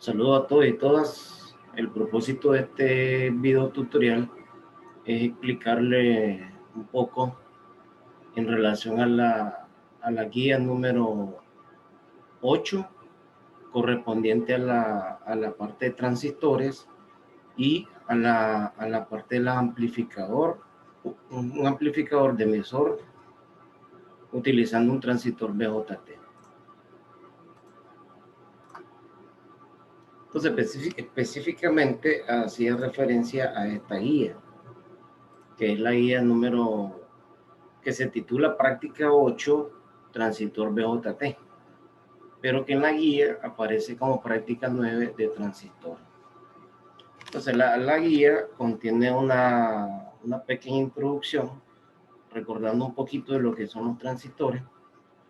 Saludos a todos y todas. El propósito de este video tutorial es explicarle un poco en relación a la guía número 8 correspondiente a la parte de transistores y a la parte del amplificador, un amplificador de emisor utilizando un transistor BJT. Entonces, específicamente hacía referencia a esta guía, que es la guía número que se titula Práctica 8, Transistor BJT, pero que en la guía aparece como Práctica 9 de transistor. Entonces, la guía contiene una pequeña introducción, recordando un poquito de lo que son los transistores,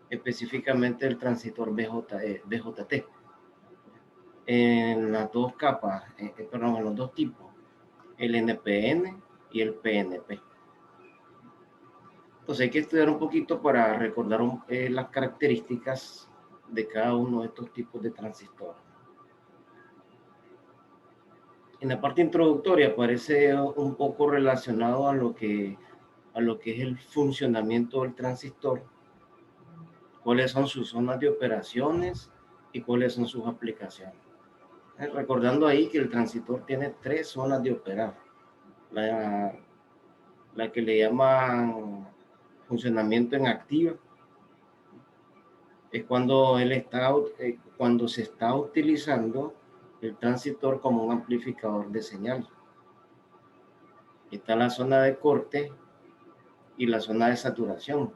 específicamente el transistor BJT. En las dos capas, perdón, en los dos tipos, el NPN y el PNP. Entonces hay que estudiar un poquito para recordar las características de cada uno de estos tipos de transistores. En la parte introductoria aparece un poco relacionado a lo que es el funcionamiento del transistor, cuáles son sus zonas de operaciones y cuáles son sus aplicaciones. Recordando ahí que el transistor tiene tres zonas de operar. La que le llaman funcionamiento en activa es cuando cuando se está utilizando el transistor como un amplificador de señal. Está la zona de corte y la zona de saturación.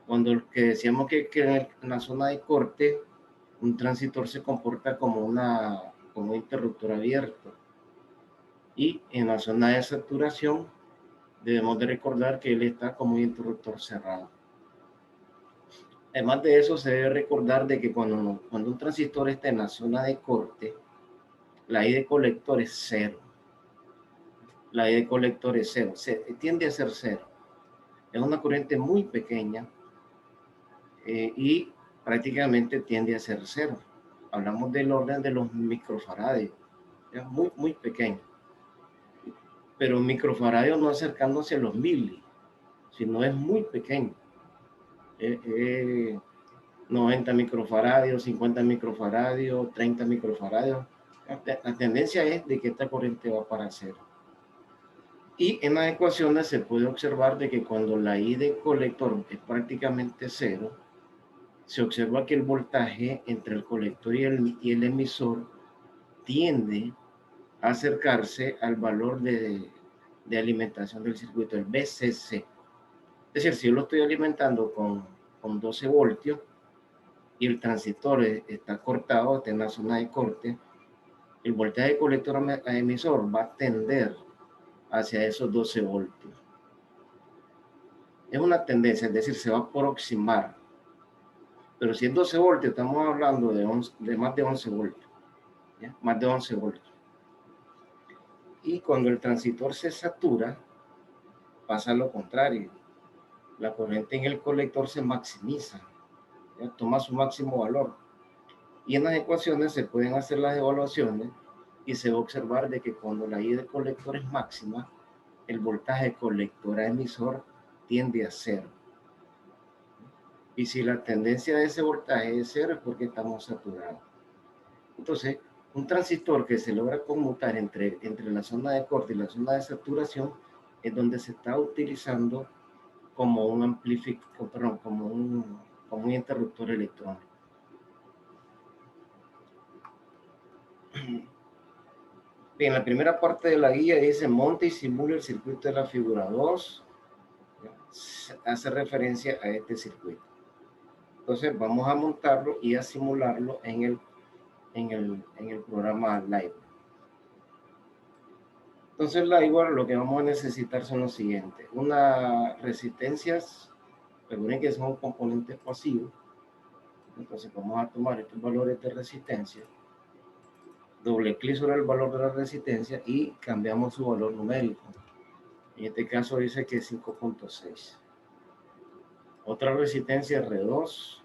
Cuando que decíamos que en la zona de corte un transistor se comporta como un interruptor abierto, y en la zona de saturación debemos de recordar que él está como un interruptor cerrado. Además de eso, se debe recordar de que cuando un transistor está en la zona de corte, la I de colector es cero. La I de colector es cero, tiende a ser cero. Es una corriente muy pequeña y prácticamente tiende a ser cero. Hablamos del orden de los microfaradios, es muy, muy pequeño. Pero microfaradios no acercándose a los mili, sino es muy pequeño. 90 microfaradios, 50 microfaradios, 30 microfaradios. La tendencia es de que esta corriente va para cero. Y en las ecuaciones se puede observar de que cuando la I de colector es prácticamente cero, se observa que el voltaje entre el colector y el emisor tiende a acercarse al valor de alimentación del circuito, el BCC. Es decir, si yo lo estoy alimentando con 12 voltios y el transistor está cortado, está en la zona de corte, el voltaje de colector a emisor va a tender hacia esos 12 voltios. Es una tendencia, es decir, se va a aproximar. Pero si es 12 voltios, estamos hablando de más de 11 voltios. ¿Ya? Más de 11 voltios. Y cuando el transistor se satura, pasa lo contrario. La corriente en el colector se maximiza, ¿ya? Toma su máximo valor. Y en las ecuaciones se pueden hacer las evaluaciones y se va a observar de que cuando la I del colector es máxima, el voltaje colector a emisor tiende a cero. Y si la tendencia de ese voltaje es cero, es porque estamos saturados. Entonces, un transistor que se logra conmutar entre la zona de corte y la zona de saturación es donde se está utilizando como un amplificador, perdón, como un interruptor electrónico. Bien, la primera parte de la guía dice monte y simula el circuito de la figura 2. Hace referencia a este circuito. Entonces vamos a montarlo y a simularlo en el programa Live. Entonces Liveware lo que vamos a necesitar son los siguientes. Unas resistencias, recuerden que son componentes pasivos. Entonces vamos a tomar estos valores de resistencia, doble clic sobre el valor de la resistencia y cambiamos su valor numérico. En este caso dice que es 5.6. Otra resistencia R2.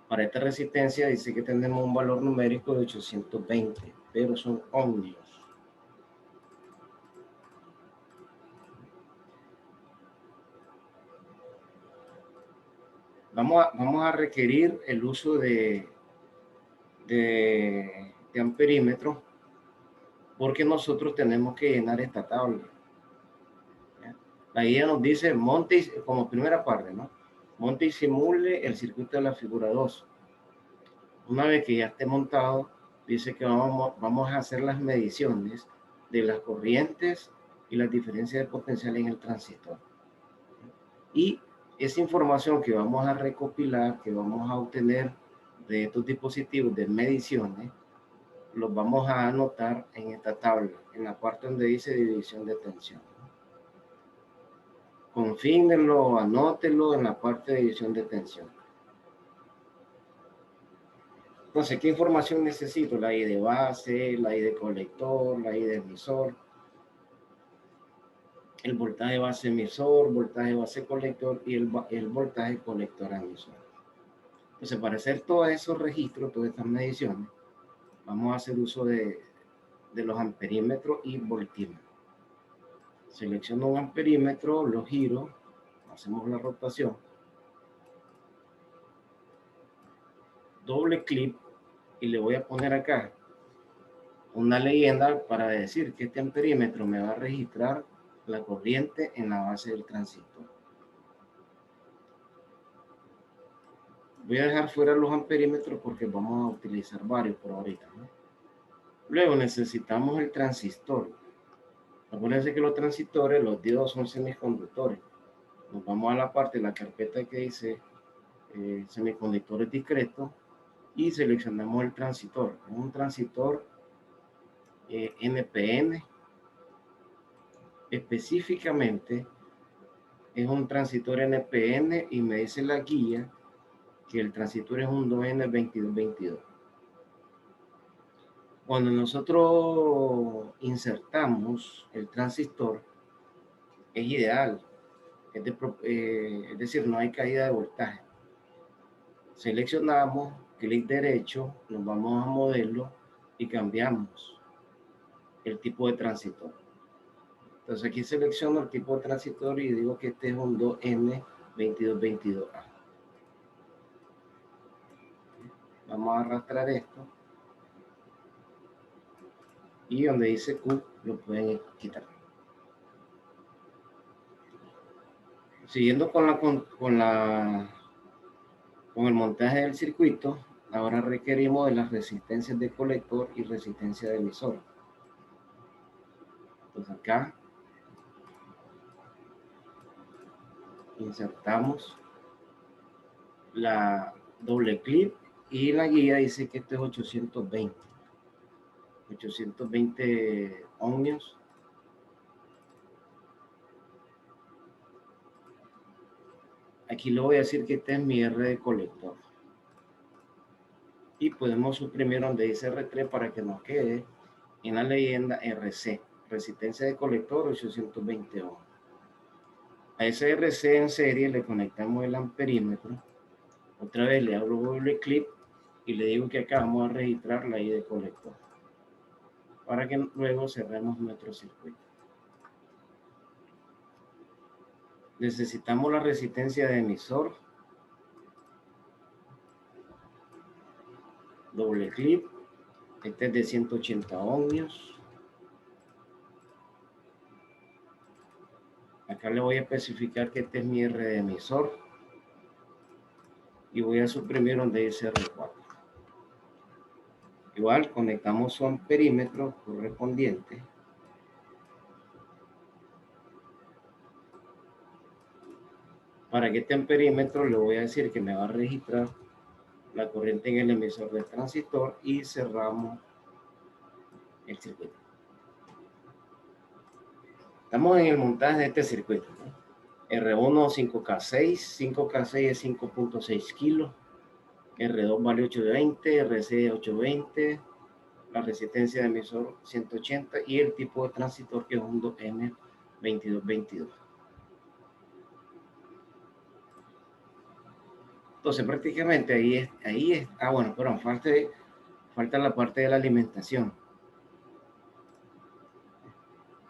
Para esta resistencia dice que tenemos un valor numérico de 820, pero son ohmios. Vamos a requerir el uso de amperímetro, porque nosotros tenemos que llenar esta tabla. La guía nos dice, monte, como primera parte, ¿no? Monte y simule el circuito de la figura 2. Una vez que ya esté montado, dice que vamos a hacer las mediciones de las corrientes y las diferencias de potencial en el transistor. Y esa información que vamos a recopilar, que vamos a obtener de estos dispositivos de mediciones, los vamos a anotar en esta tabla, en la parte donde dice división de tensión. Confíndenlo, anótenlo en la parte de división de tensión. Entonces, ¿qué información necesito? La I de base, la I de colector, la I de emisor, el voltaje base emisor, voltaje base colector y el voltaje colector emisor. Entonces, para hacer todos esos registros, todas estas mediciones, vamos a hacer uso de los amperímetros y voltímetros. Selecciono un amperímetro, lo giro, hacemos la rotación, doble clic y le voy a poner acá una leyenda para decir que este amperímetro me va a registrar la corriente en la base del transistor. Voy a dejar fuera los amperímetros porque vamos a utilizar varios por ahorita, ¿no? Luego necesitamos el transistor. Acuérdense que los transistores, los diodos son semiconductores. Nos vamos a la parte de la carpeta que dice semiconductores discretos y seleccionamos el transistor. Es un transistor NPN. Específicamente es un transistor NPN y me dice la guía que el transistor es un 2N2222. Cuando nosotros insertamos el transistor, es ideal, es decir, no hay caída de voltaje. Seleccionamos, clic derecho, nos vamos a modelo y cambiamos el tipo de transistor. Entonces aquí selecciono el tipo de transistor y digo que este es un 2N2222A. Vamos a arrastrar esto. Y donde dice Q lo pueden quitar. Siguiendo con el montaje del circuito, ahora requerimos de las resistencias de colector y resistencia de emisor. Entonces acá insertamos la doble clic y la guía dice que esto es 820 ohmios. Aquí le voy a decir que este es mi R de colector. Y podemos suprimir donde dice R3 para que nos quede en la leyenda RC, resistencia de colector 820 ohms. A ese RC en serie le conectamos el amperímetro. Otra vez le abro doble clic y le digo que acá vamos a registrar la I de colector para que luego cerremos nuestro circuito. Necesitamos la resistencia de emisor. Doble clic. Este es de 180 ohmios. Acá le voy a especificar que este es mi R de emisor. Y voy a suprimir donde dice R4. Igual conectamos su amperímetro correspondiente. Para que este amperímetro le voy a decir que me va a registrar la corriente en el emisor del transistor y cerramos el circuito. Estamos en el montaje de este circuito, ¿no? R1 5K6, 5K6 es 5.6 kilos, R2 vale 820, RC 820, la resistencia de emisor 180 y el tipo de transistor que es un 2N2222. Entonces, prácticamente ahí es, bueno, pero falta la parte de la alimentación.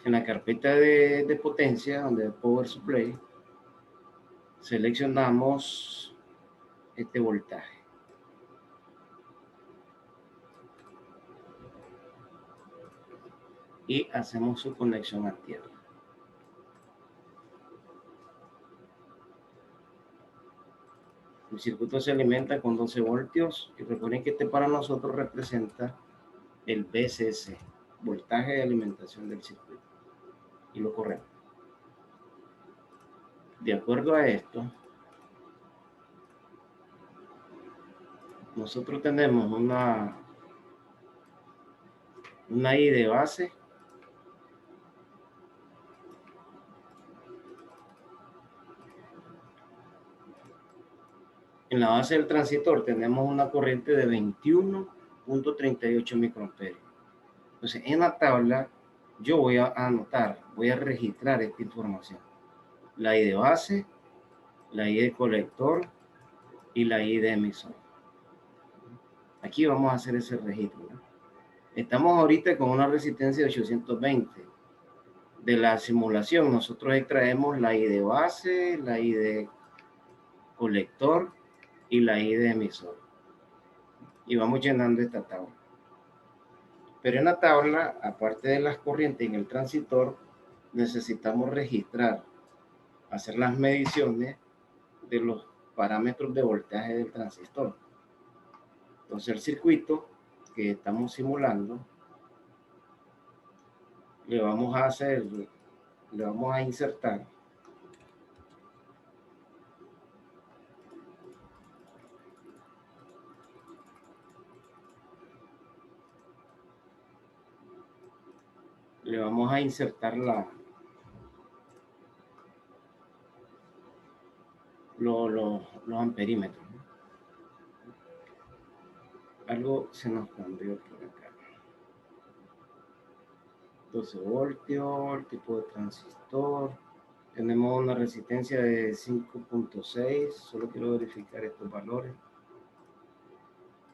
En la carpeta de potencia, donde Power Supply, seleccionamos este voltaje. Y hacemos su conexión a tierra. El circuito se alimenta con 12 voltios y recuerden que este para nosotros representa el VCC, voltaje de alimentación del circuito. Y lo corremos. De acuerdo a esto, nosotros tenemos una I de base en la base del transistor. Tenemos una corriente de 21.38 microamperios. Entonces, en la tabla yo voy a anotar, voy a registrar esta información. La I de base, la I de colector y la I de emisor. Aquí vamos a hacer ese registro, ¿no? Estamos ahorita con una resistencia de 820. De la simulación nosotros extraemos la I de base, la I de colector y la I de emisor. Y vamos llenando esta tabla. Pero en la tabla, aparte de las corrientes en el transistor, necesitamos registrar, hacer las mediciones de los parámetros de voltaje del transistor. Entonces el circuito que estamos simulando, le vamos a insertar los amperímetros. Algo se nos cambió por acá. 12 voltios, el tipo de transistor. Tenemos una resistencia de 5.6. Solo quiero verificar estos valores.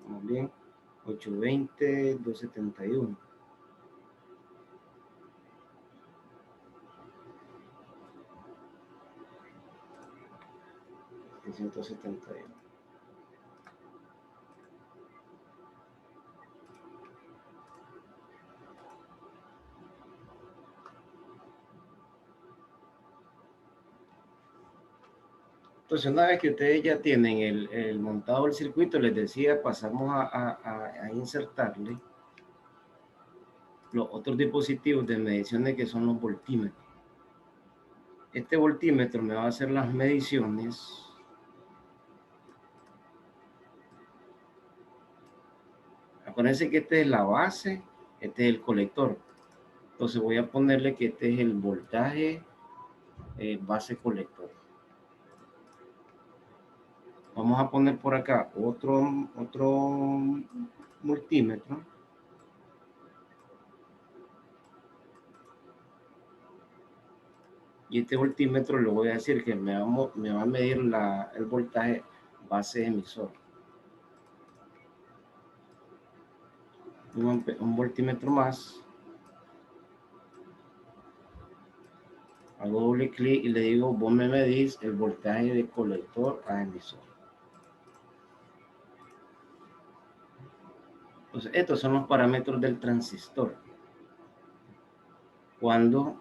Vamos bien. 820, 271. Entonces, una vez que ustedes ya tienen el montado el circuito, les decía, pasamos a insertarle los otros dispositivos de mediciones que son los voltímetros. Este voltímetro me va a hacer las mediciones Acuérdense que este es la base, este es el colector. Entonces voy a ponerle que este es el voltaje base colector. Vamos a poner por acá otro multímetro. Y este voltímetro le voy a decir que me va a medir el voltaje base emisor. Un voltímetro más. Hago doble clic y le digo, vos me medís el voltaje de colector a emisor. Entonces, estos son los parámetros del transistor. Cuando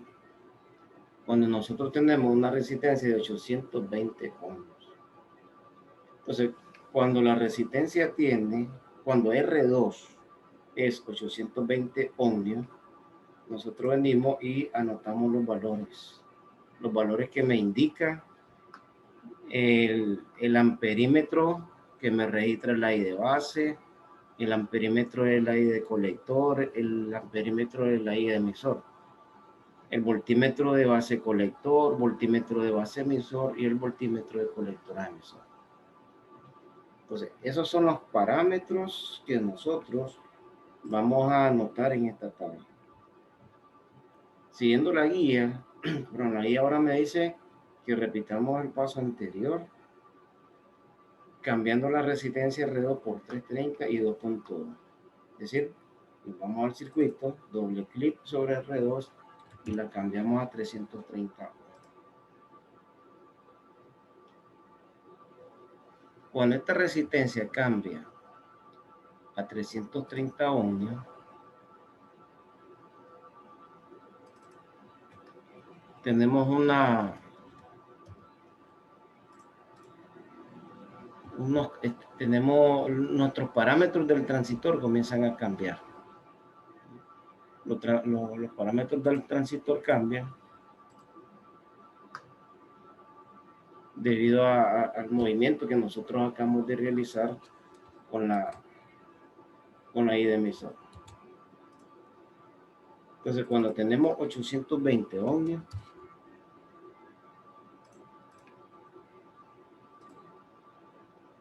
nosotros tenemos una resistencia de 820 ohms. Entonces, cuando la resistencia cuando R2 es 820 ohms, nosotros venimos y anotamos los valores que me indica el amperímetro que me registra la I de base, el amperímetro de la I de colector, el amperímetro de la I de emisor, el voltímetro de base colector, voltímetro de base emisor y el voltímetro de colector a emisor. Entonces, esos son los parámetros que nosotros vamos a anotar en esta tabla. Siguiendo la guía, bueno, la guía ahora me dice que repitamos el paso anterior. cambiando la resistencia R2 por 330 y 2.2. Es decir, vamos al circuito, doble clic sobre R2 y la cambiamos a 330. Cuando esta resistencia cambia a 330 ohmios, tenemos tenemos nuestros parámetros del transistor comienzan a cambiar. Los parámetros del transistor cambian debido al movimiento que nosotros acabamos de realizar con la I de emisor. Entonces, cuando tenemos 820 ohmios,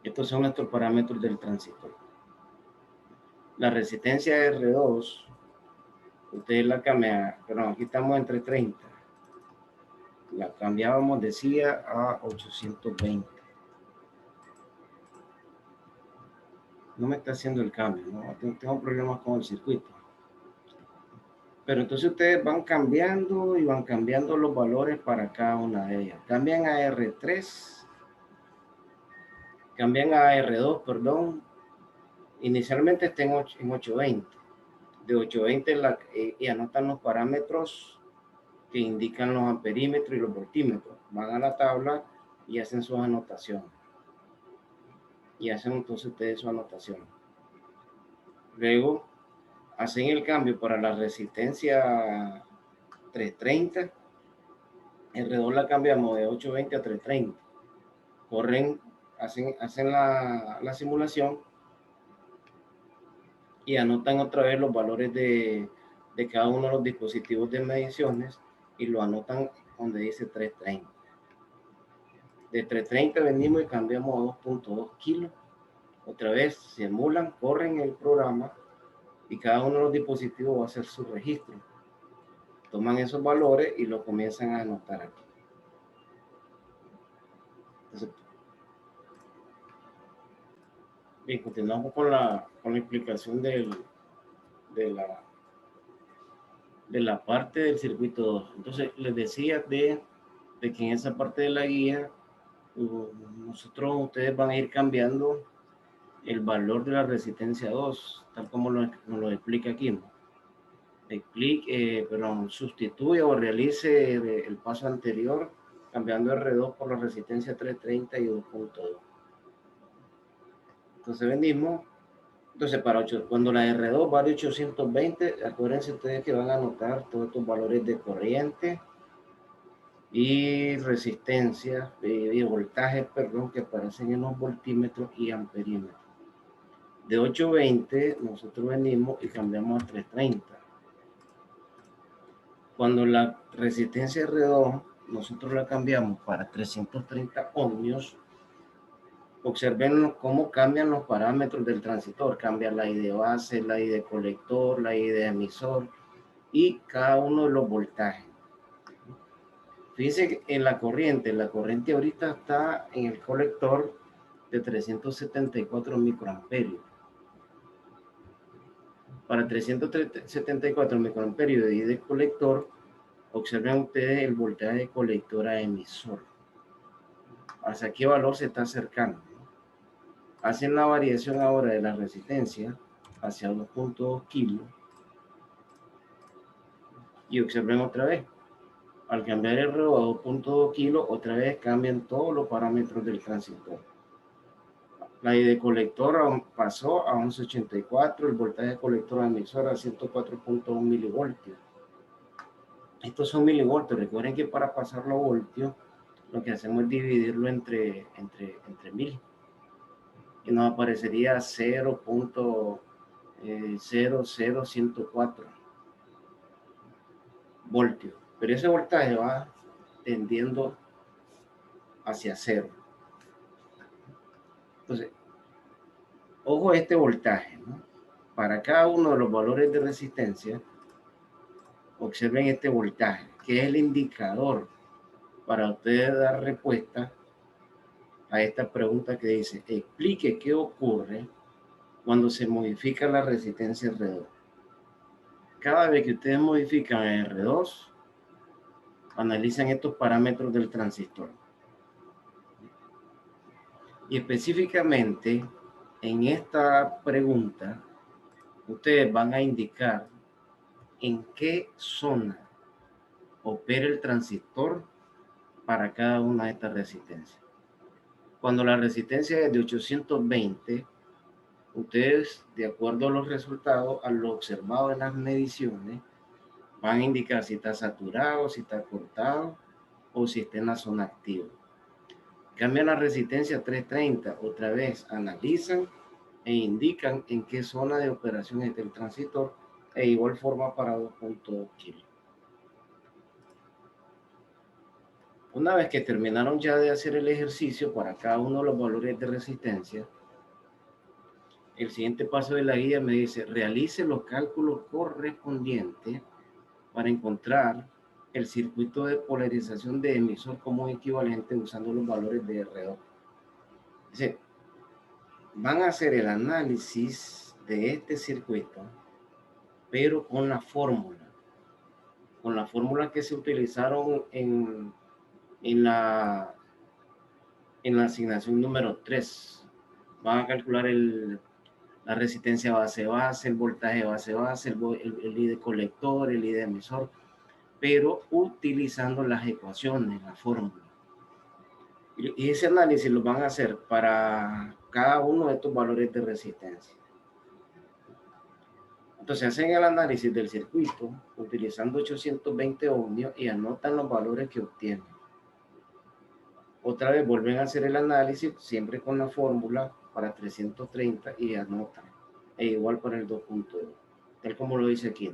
estos son nuestros parámetros del transistor. La resistencia R2, ustedes la cambian, pero aquí estamos en 330. La cambiábamos, decía, a 820. No me está haciendo el cambio, ¿no? Tengo problemas con el circuito. Pero entonces ustedes van cambiando y van cambiando los valores para cada una de ellas. Cambian a R3, cambian a R2, perdón. Inicialmente está en 820. De 820 y anotan los parámetros que indican los amperímetros y los voltímetros. Van a la tabla y hacen sus anotaciones. Y hacen entonces ustedes su anotación. Luego hacen el cambio para la resistencia 330. R2 la cambiamos de 820 a 330. Corren, hacen la simulación y anotan otra vez los valores de cada uno de los dispositivos de mediciones y lo anotan donde dice 330. De 330 venimos y cambiamos a 2.2 kilos. Otra vez simulan, corren el programa y cada uno de los dispositivos va a hacer su registro. Toman esos valores y lo comienzan a anotar aquí. Entonces, bien, continuamos con la explicación de la parte del circuito 2. Entonces, les decía de que en esa parte de la guía, ustedes van a ir cambiando el valor de la resistencia 2, tal como nos lo explica aquí, ¿no? Sustituye o realice el paso anterior cambiando R2 por la resistencia 330 y 2.2. Entonces venimos, cuando la R2 vale 820, acuérdense ustedes que van a anotar todos estos valores de corriente y resistencia y voltaje, perdón, que aparecen en los voltímetros y amperímetros. De 820 nosotros venimos y cambiamos a 330. Cuando la resistencia R2 nosotros la cambiamos para 330 ohmios, observen cómo cambian los parámetros del transistor. Cambia la I de base, la I de colector, la I de emisor y cada uno de los voltajes. Fíjense que en la corriente ahorita está en el colector de 374 microamperios. Para 374 microamperios de I de colector, observen ustedes el voltaje de colector a emisor. ¿Hacia qué valor se está acercando? Hacen la variación ahora de la resistencia hacia 2.2 kilos y observen otra vez. Al cambiar el RO a 2.2 kilos, otra vez cambian todos los parámetros del transistor. La I de colector pasó a 11.84, el voltaje de colector a emisor a 104.1 milivoltios. Estos son milivoltios. Recuerden que para pasarlo a voltios, lo que hacemos es dividirlo entre 1000. Y nos aparecería 0.00104 voltios. Pero ese voltaje va tendiendo hacia 0. Entonces, ojo a este voltaje, ¿no? Para cada uno de los valores de resistencia, observen este voltaje, que es el indicador para ustedes dar respuesta a esta pregunta que dice, explique qué ocurre cuando se modifica la resistencia R2. Cada vez que ustedes modifican el R2, analizan estos parámetros del transistor. Y específicamente, en esta pregunta, ustedes van a indicar en qué zona opera el transistor para cada una de estas resistencias. Cuando la resistencia es de 820, ustedes, de acuerdo a los resultados, a lo observado en las mediciones, van a indicar si está saturado, si está cortado o si está en la zona activa. Cambian la resistencia a 330, otra vez analizan e indican en qué zona de operación está el transistor, e igual forma para 2.2 kilos. Una vez que terminaron ya de hacer el ejercicio para cada uno de los valores de resistencia, el siguiente paso de la guía me dice, realice los cálculos correspondientes para encontrar el circuito de polarización de emisor común equivalente usando los valores de R2. Dice, van a hacer el análisis de este circuito, pero con la fórmula que se utilizaron en la asignación número 3. Van a calcular la resistencia base-base, el voltaje base-base, el I de colector, el I de emisor, pero utilizando las ecuaciones, la fórmula. Y ese análisis lo van a hacer para cada uno de estos valores de resistencia. Entonces hacen el análisis del circuito utilizando 820 ohmios y anotan los valores que obtienen. Otra vez vuelven a hacer el análisis, siempre con la fórmula para 330 y anotan. E igual para el 2.2, tal como lo dice aquí.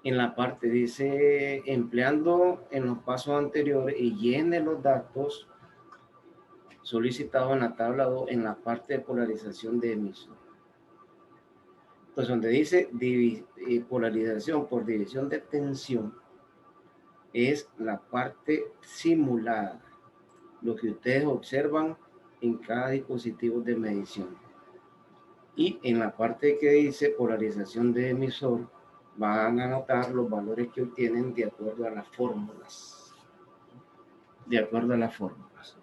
En la parte dice, empleando en los pasos anteriores y llene los datos solicitados en la tabla 2 en la parte de polarización de emisor. Entonces, donde dice polarización por división de tensión, es la parte simulada, lo que ustedes observan en cada dispositivo de medición. Y en la parte que dice polarización de emisor, van a anotar los valores que obtienen de acuerdo a las fórmulas. De acuerdo a las fórmulas.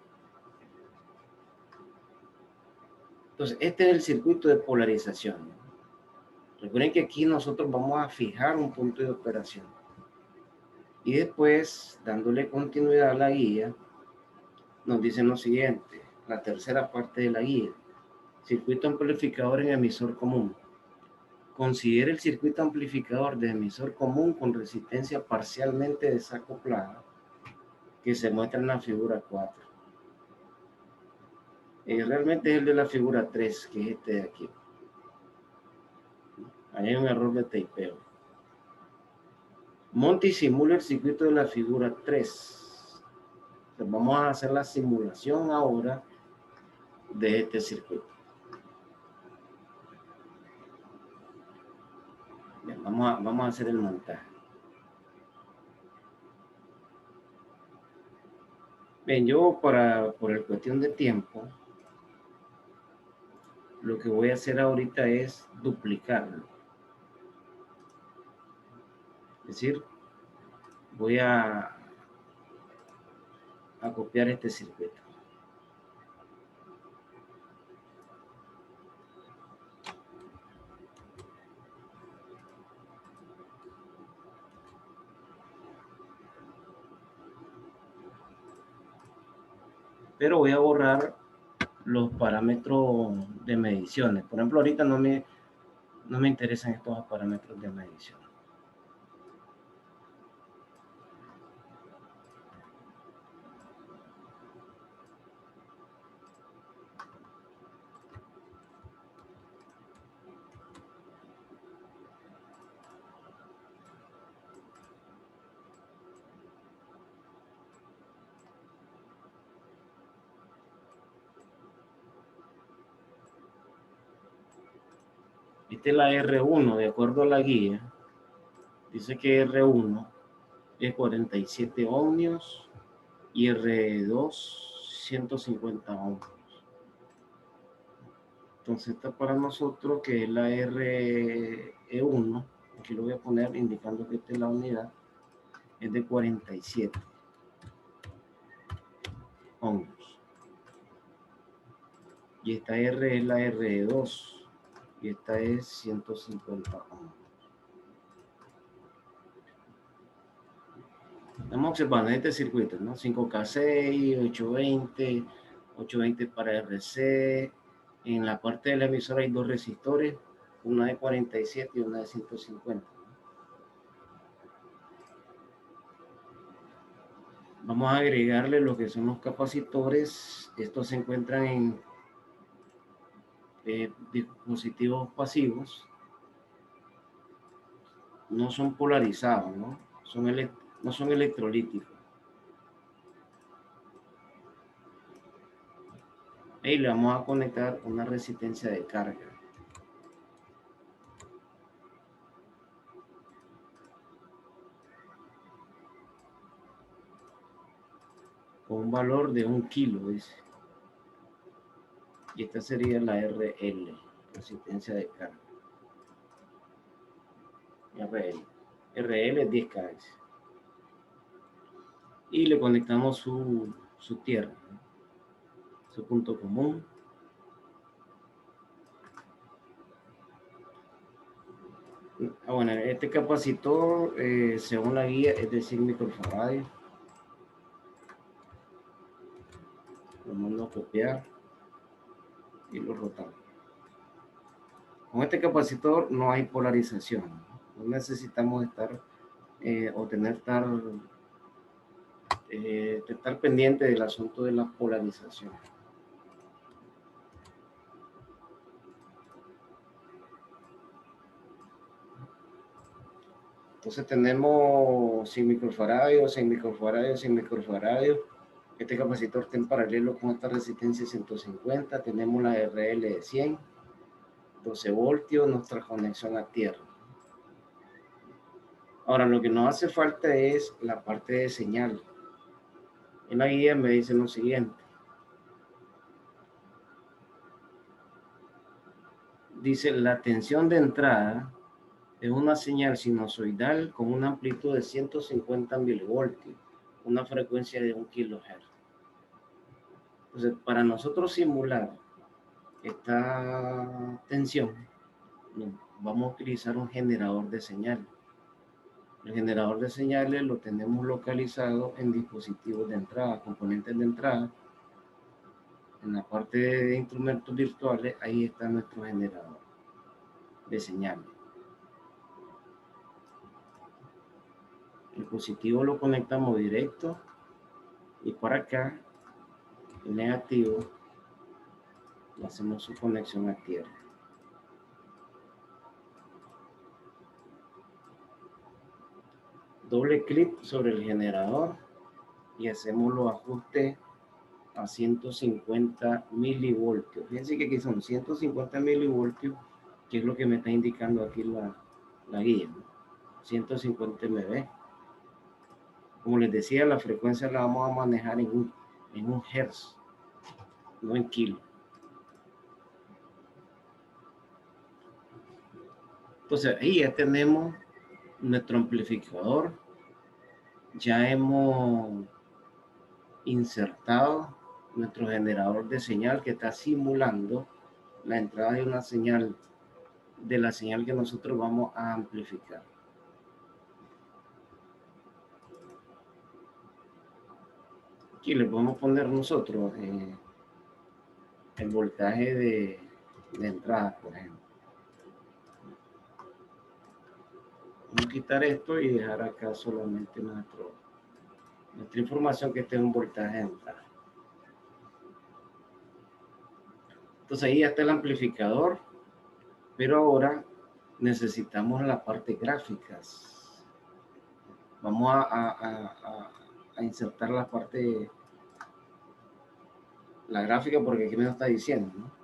Entonces, este es el circuito de polarización. Recuerden que aquí nosotros vamos a fijar un punto de operación. Y después, dándole continuidad a la guía, nos dicen lo siguiente, la tercera parte de la guía. Circuito amplificador en emisor común. Considere el circuito amplificador de emisor común con resistencia parcialmente desacoplada que se muestra en la figura 4. Realmente es el de la figura 3, que es este de aquí. Ahí hay un error de tipeo. Monte y simula el circuito de la figura 3. Entonces vamos a hacer la simulación ahora de este circuito. Bien, vamos a hacer el montaje. Bien, yo por el cuestión de tiempo, lo que voy a hacer ahorita es duplicarlo. Es decir, voy a copiar este circuito. Pero voy a borrar los parámetros de mediciones. Por ejemplo, ahorita no me interesan estos parámetros de medición. Esta es la R1, de acuerdo a la guía. Dice que R1 es 47 ohmios y R2 150 ohms. Entonces esta para nosotros, que es la RE1, aquí lo voy a poner indicando que esta es la unidad, es de 47 ohms. Y esta R es la RE2 y esta es 150 ohms. Estamos observando este circuito, ¿no? 5K6, 820 para RC. En la parte de la emisora hay dos resistores, una de 47 y una de 150. Vamos a agregarle lo que son los capacitores. Estos se encuentran en dispositivos pasivos. No son polarizados, ¿no? No son electrolíticos. Ahí le vamos a conectar una resistencia de carga. Con un valor de 1 kilo, dice. Y esta sería la RL, resistencia de carga. RL es 10K. Y le conectamos su tierra, ¿no? Su punto común. Bueno, este capacitor, según la guía, es de 100 microfarads. Lo mando a copiar y lo rotamos. Con este capacitor no hay polarización. No necesitamos estar estar pendiente del asunto de la polarización. Entonces tenemos 100 microfarads, 100 microfarads, 100 microfarads. Este capacitor está en paralelo con esta resistencia 150. Tenemos la RL de 100, 12 voltios, nuestra conexión a tierra. Ahora, lo que nos hace falta es la parte de señal. En la guía me dice lo siguiente. Dice, la tensión de entrada es una señal sinusoidal con una amplitud de 150 milivoltios, una frecuencia de 1 kHz. Entonces, para nosotros simular esta tensión, vamos a utilizar un generador de señal. El generador de señales lo tenemos localizado en dispositivos de entrada, componentes de entrada. En la parte de instrumentos virtuales, ahí está nuestro generador de señales. El positivo lo conectamos directo y por acá, el negativo, le hacemos su conexión a tierra. Doble clic sobre el generador y hacemos los ajustes a 150 milivoltios. Fíjense que aquí son 150 milivoltios, que es lo que me está indicando aquí la guía, ¿no? 150 MB. Como les decía, la frecuencia la vamos a manejar en un hertz, no en kilo. Entonces ahí ya tenemos nuestro amplificador. Ya hemos insertado nuestro generador de señal que está simulando la entrada de una señal, de la señal que nosotros vamos a amplificar. Aquí le podemos poner nosotros el voltaje de entrada, por ejemplo. Vamos a quitar esto y dejar acá solamente nuestra información que esté en un voltaje de entrada. Entonces ahí ya está el amplificador, pero ahora necesitamos la parte gráficas. Vamos a insertar la parte, la gráfica, porque aquí me lo está diciendo, ¿no?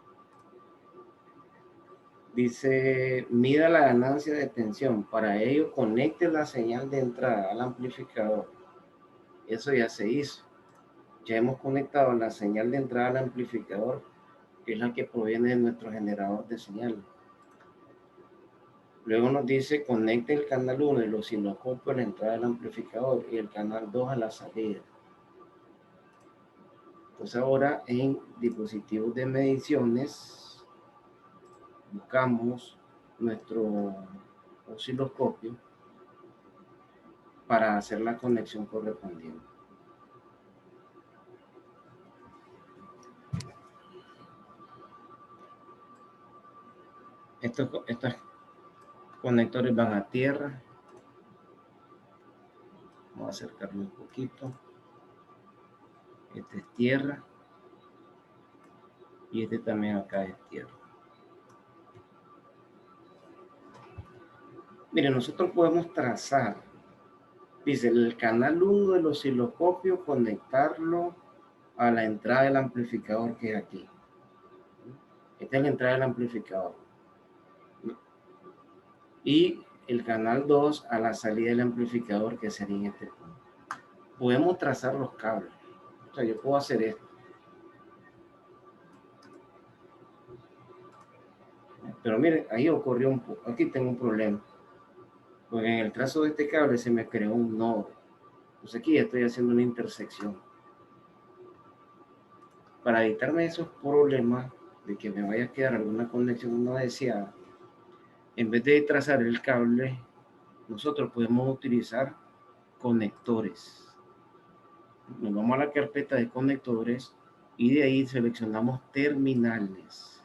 Dice, mida la ganancia de tensión. Para ello, conecte la señal de entrada al amplificador. Eso ya se hizo. Ya hemos conectado la señal de entrada al amplificador, que es la que proviene de nuestro generador de señal. Luego nos dice conecte el canal 1 del osciloscopio a la entrada del amplificador y el canal 2 a la salida. Entonces ahora en dispositivos de mediciones buscamos nuestro osciloscopio para hacer la conexión correspondiente. Estos conectores van a tierra. Vamos a acercarlo un poquito. Este es tierra. Y este también acá es tierra. Miren, nosotros podemos trazar, dice, el canal 1 del osciloscopio, conectarlo a la entrada del amplificador que es aquí. Esta es la entrada del amplificador. Y el canal 2 a la salida del amplificador, que sería en este punto. Podemos trazar los cables. O sea, yo puedo hacer esto. Pero miren, ahí ocurrió aquí tengo un problema. Porque en el trazo de este cable se me creó un nodo. Entonces aquí ya estoy haciendo una intersección. Para evitarme esos problemas de que me vaya a quedar alguna conexión no deseada, en vez de trazar el cable, nosotros podemos utilizar conectores. Nos vamos a la carpeta de conectores y de ahí seleccionamos terminales.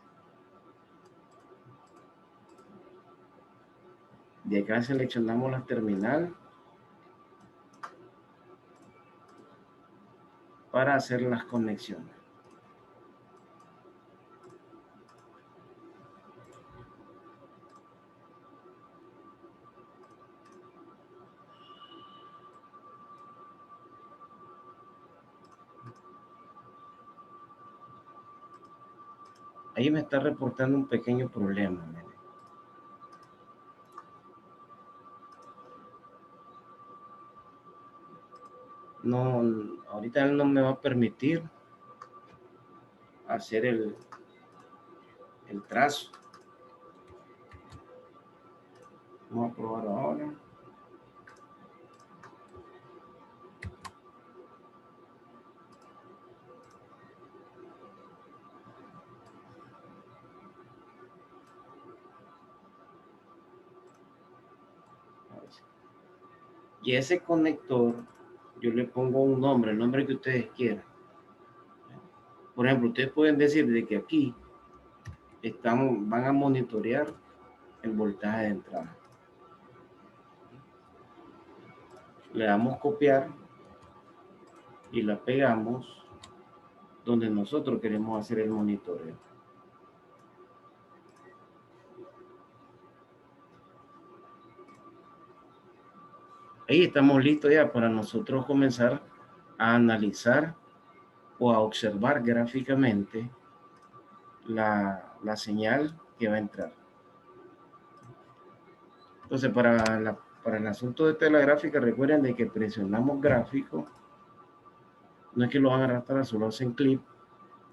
De acá seleccionamos la terminal para hacer las conexiones. Ahí me está reportando un pequeño problema. No, ahorita él no me va a permitir hacer el trazo. Vamos a probar ahora. Y ese conector, yo le pongo un nombre, el nombre que ustedes quieran. Por ejemplo, ustedes pueden decir de que aquí van a monitorear el voltaje de entrada. Le damos copiar y la pegamos donde nosotros queremos hacer el monitoreo. Ahí estamos listos ya para nosotros comenzar a analizar o a observar gráficamente la señal que va a entrar. Entonces, para el asunto de la gráfica, recuerden de que presionamos gráfico. No es que lo van a arrastrar, solo hacen clic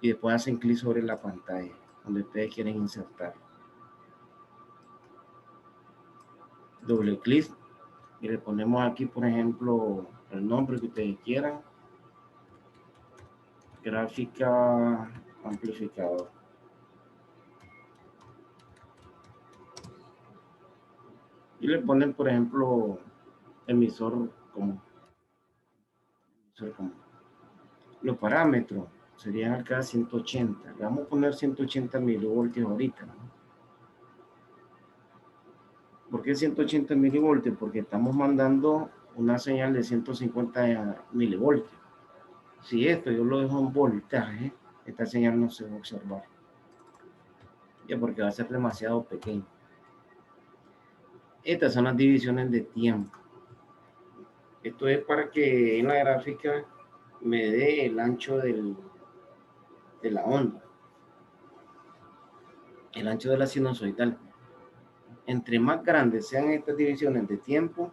y después hacen clic sobre la pantalla donde ustedes quieren insertar. Doble clic y le ponemos aquí, por ejemplo, el nombre que ustedes quieran. Gráfica amplificador. Y le ponen, por ejemplo, emisor común. Los parámetros serían acá 180. Le vamos a poner 180 milivoltios ahorita, ¿no? ¿Por qué 180 milivoltios? Porque estamos mandando una señal de 150 milivoltios. Si esto yo lo dejo en voltaje, esta señal no se va a observar. Ya porque va a ser demasiado pequeño. Estas son las divisiones de tiempo. Esto es para que en la gráfica me dé el ancho de la onda. El ancho de la sinusoidal. Entre más grandes sean estas divisiones de tiempo,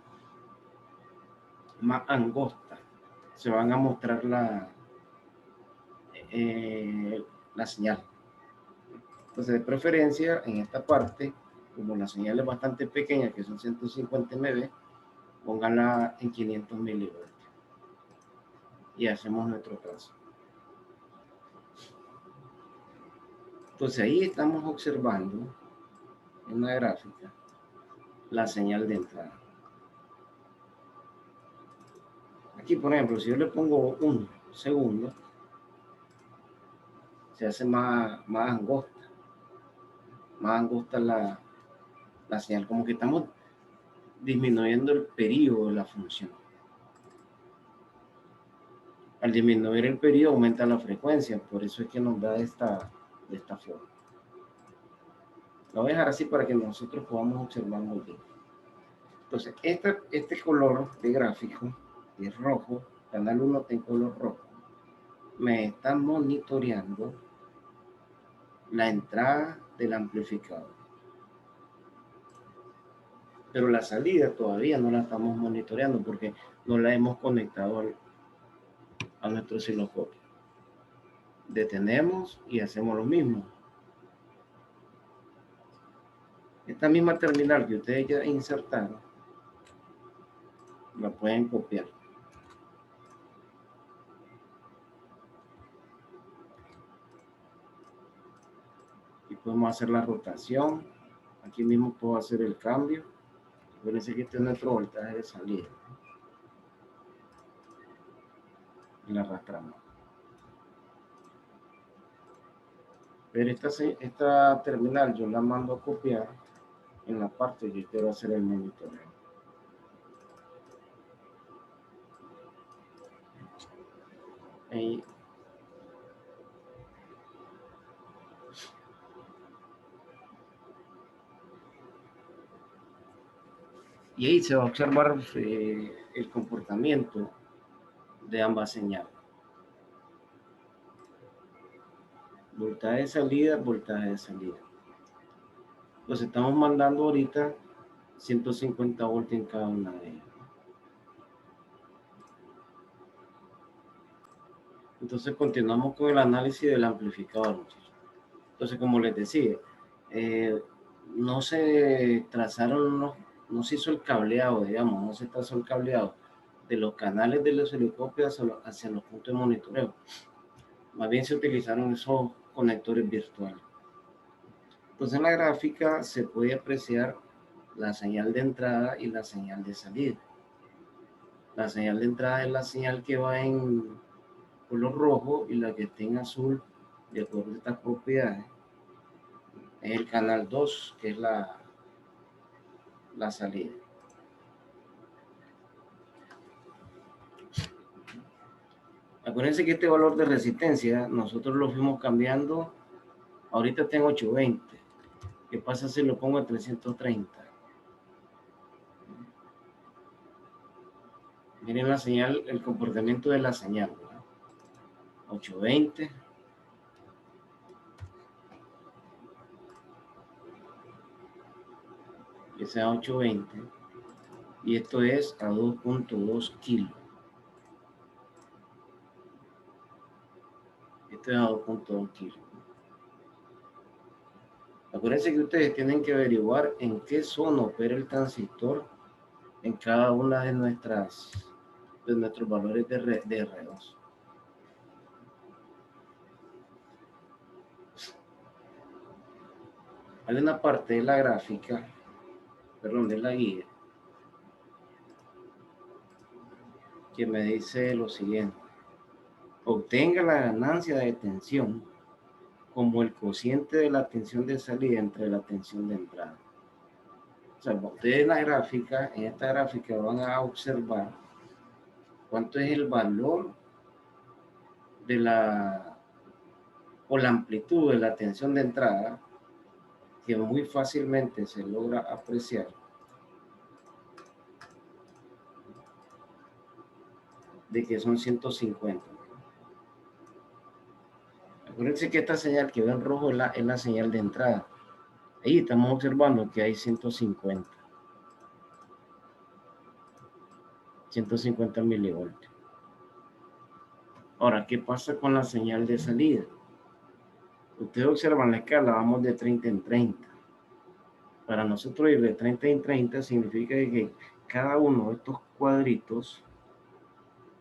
más angostas se van a mostrar la señal. Entonces, de preferencia, en esta parte, como la señal es bastante pequeña, que son 150 MB, pónganla en 500 milivoltios. Y hacemos nuestro trazo. Entonces, ahí estamos observando en la gráfica la señal de entrada. Aquí, por ejemplo, si yo le pongo 1 segundo, se hace más angosta la señal, como que estamos disminuyendo el periodo de la función. Al disminuir el periodo aumenta la frecuencia, por eso es que nos da de esta forma. Lo voy a dejar así para que nosotros podamos observar muy bien. Entonces, este color de gráfico, que es rojo, canal 1 está en color rojo, me está monitoreando la entrada del amplificador. Pero la salida todavía no la estamos monitoreando porque no la hemos conectado a nuestro osciloscopio. Detenemos y hacemos lo mismo. Esta misma terminal que ustedes ya insertaron, la pueden copiar. Y podemos hacer la rotación. Aquí mismo puedo hacer el cambio. Acuérdense que este es nuestro voltaje de salida. Y la arrastramos. Pero esta terminal yo la mando a copiar en la parte que quiero hacer el monitoreo. Ahí. Y ahí se va a observar el comportamiento de ambas señales. Voltaje de salida, voltaje de salida. Pues estamos mandando ahorita 150 voltios en cada una de ellas. Entonces continuamos con el análisis del amplificador, muchachos. Entonces, como les decía, no se trazaron, no se hizo el cableado, digamos, no se trazó el cableado de los canales del osciloscopio hacia los puntos de monitoreo. Más bien se utilizaron esos conectores virtuales. Entonces, en la gráfica se puede apreciar la señal de entrada y la señal de salida. La señal de entrada es la señal que va en color rojo y la que está en azul, de acuerdo a estas propiedades, es el canal 2, que es la salida. Acuérdense que este valor de resistencia nosotros lo fuimos cambiando. Ahorita tengo 820. ¿Qué pasa si lo pongo a 330? Miren la señal, el comportamiento de la señal, ¿verdad? 820. Que sea 820. Y esto es a 2.2 kilos. Esto es a 2.2 kilos. Acuérdense que ustedes tienen que averiguar en qué zona opera el transistor en cada una de nuestros valores de R2. Hay una parte de la gráfica, perdón, de la guía, que me dice lo siguiente: obtenga la ganancia de tensión como el cociente de la tensión de salida entre la tensión de entrada. O sea, ustedes en esta gráfica van a observar cuánto es el valor de la amplitud de la tensión de entrada, que muy fácilmente se logra apreciar de que son 150. Acuérdense que esta señal que ve en rojo es la señal de entrada. Ahí estamos observando que hay 150 milivoltios. Ahora, ¿qué pasa con la señal de salida? Ustedes observan la escala, vamos de 30 en 30. Para nosotros ir de 30 en 30 significa que cada uno de estos cuadritos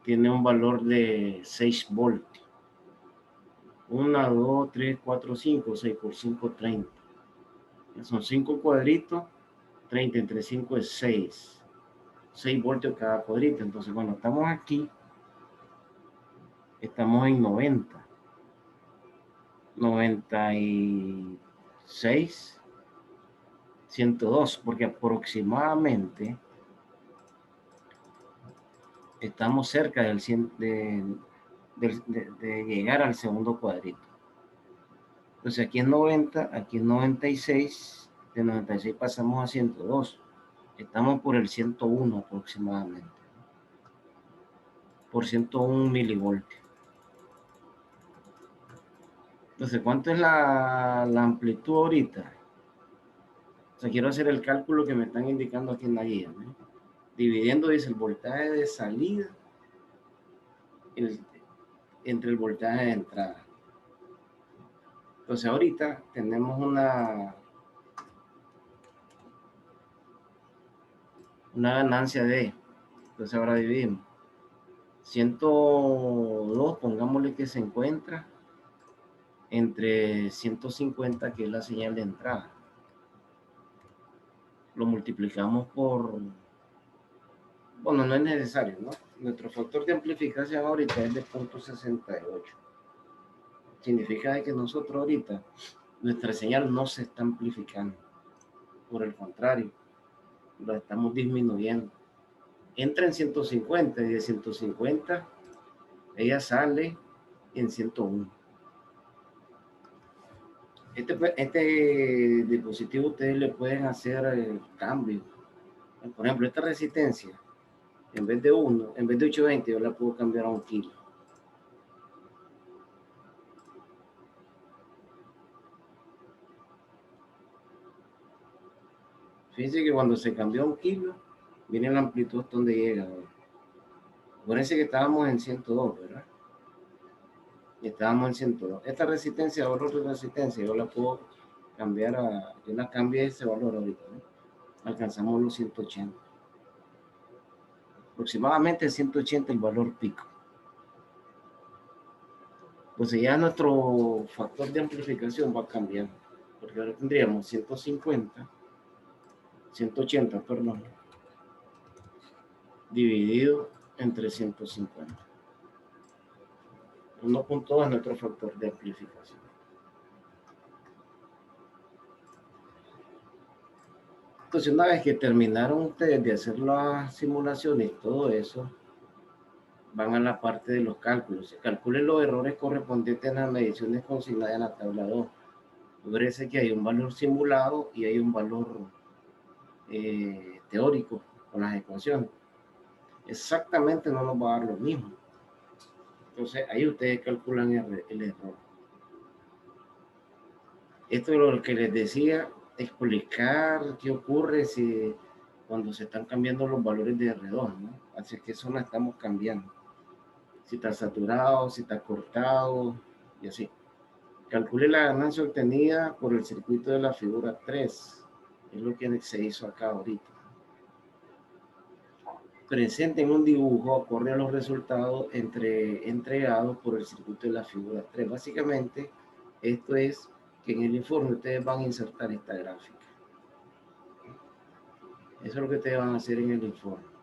tiene un valor de 6 voltios. 1, 2, 3, 4, 5, 6 por 5, 30. Son 5 cuadritos, 30 entre 5 es 6. 6 voltios cada cuadrito. Entonces, cuando estamos aquí, estamos en 90. 96, 102, porque aproximadamente estamos cerca del 100, de llegar al segundo cuadrito. Entonces aquí es 90, aquí es 96, de 96 pasamos a 102. Estamos por el 101 aproximadamente, por 101 milivoltios. Entonces, ¿cuánto es la amplitud ahorita? O sea, quiero hacer el cálculo que me están indicando aquí en la guía, ¿no? Dividiendo, dice, el voltaje de salida entre el voltaje de entrada. Entonces, ahorita tenemos una ganancia de, entonces ahora dividimos. 102, pongámosle que se encuentra entre 150, que es la señal de entrada. Lo multiplicamos por, bueno, no es necesario, ¿no? Nuestro factor de amplificación ahorita es de 0.68. Significa que nosotros ahorita, nuestra señal no se está amplificando. Por el contrario, lo estamos disminuyendo. Entra en 150 y de 150 ella sale en 101. Este dispositivo ustedes le pueden hacer cambios. Por ejemplo, esta resistencia, en vez de 1, en vez de 820, yo la puedo cambiar a 1 kilo. Fíjense que cuando se cambió a 1 kilo, viene la amplitud donde llega. Acuérdense que estábamos en 102, ¿verdad? Y estábamos en 102. Esta resistencia, valor de resistencia, yo la puedo cambiar a, yo la cambié ese valor ahorita, ¿no? Alcanzamos los 180. Aproximadamente 180 el valor pico. Pues ya nuestro factor de amplificación va a cambiar, porque ahora tendríamos 150, 180, perdón, dividido entre 150. 1.2 es nuestro factor de amplificación. Entonces, una vez que terminaron ustedes de hacer las simulaciones y todo eso, van a la parte de los cálculos. Calculen los errores correspondientes a las mediciones consignadas en la tabla 2. Parece que hay un valor simulado y hay un valor teórico con las ecuaciones. Exactamente no nos va a dar lo mismo. Entonces, ahí ustedes calculan el error. Esto es lo que les decía, explicar qué ocurre si cuando se están cambiando los valores de R2, ¿no? Así que eso no estamos cambiando. Si está saturado, si está cortado, y así. Calcule la ganancia obtenida por el circuito de la figura 3. Es lo que se hizo acá ahorita. Presenten un dibujo acorde a los resultados entregados por el circuito de la figura 3. Básicamente, esto es que en el informe ustedes van a insertar esta gráfica. Eso es lo que ustedes van a hacer en el informe.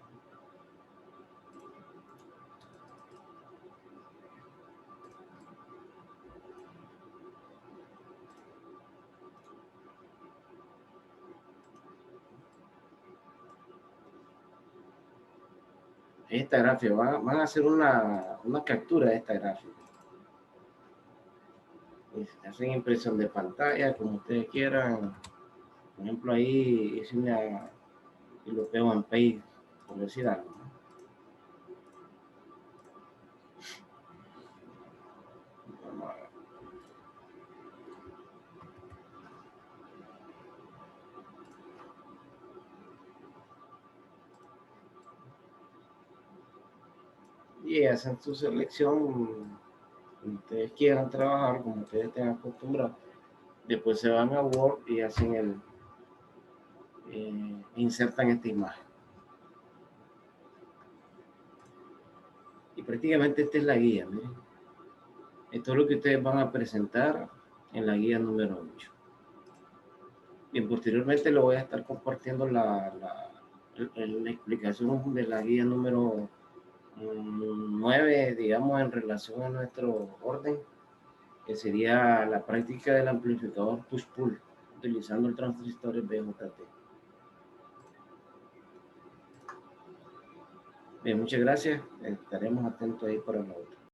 Esta gráfica, van a hacer una captura de esta gráfica. Hacen impresión de pantalla, como ustedes quieran. Por ejemplo, ahí es una, y lo pego en Paint, por decir algo. y hacen su selección, como ustedes quieran trabajar, como ustedes estén acostumbrados. Después se van a Word y hacen insertan esta imagen. Y prácticamente esta es la guía, miren. Esto es lo que ustedes van a presentar en la guía número 8. Bien, posteriormente lo voy a estar compartiendo la explicación de la guía número 9, digamos, en relación a nuestro orden, que sería la práctica del amplificador push-pull, utilizando el transistor BJT. Bien, muchas gracias. Estaremos atentos ahí para la otra.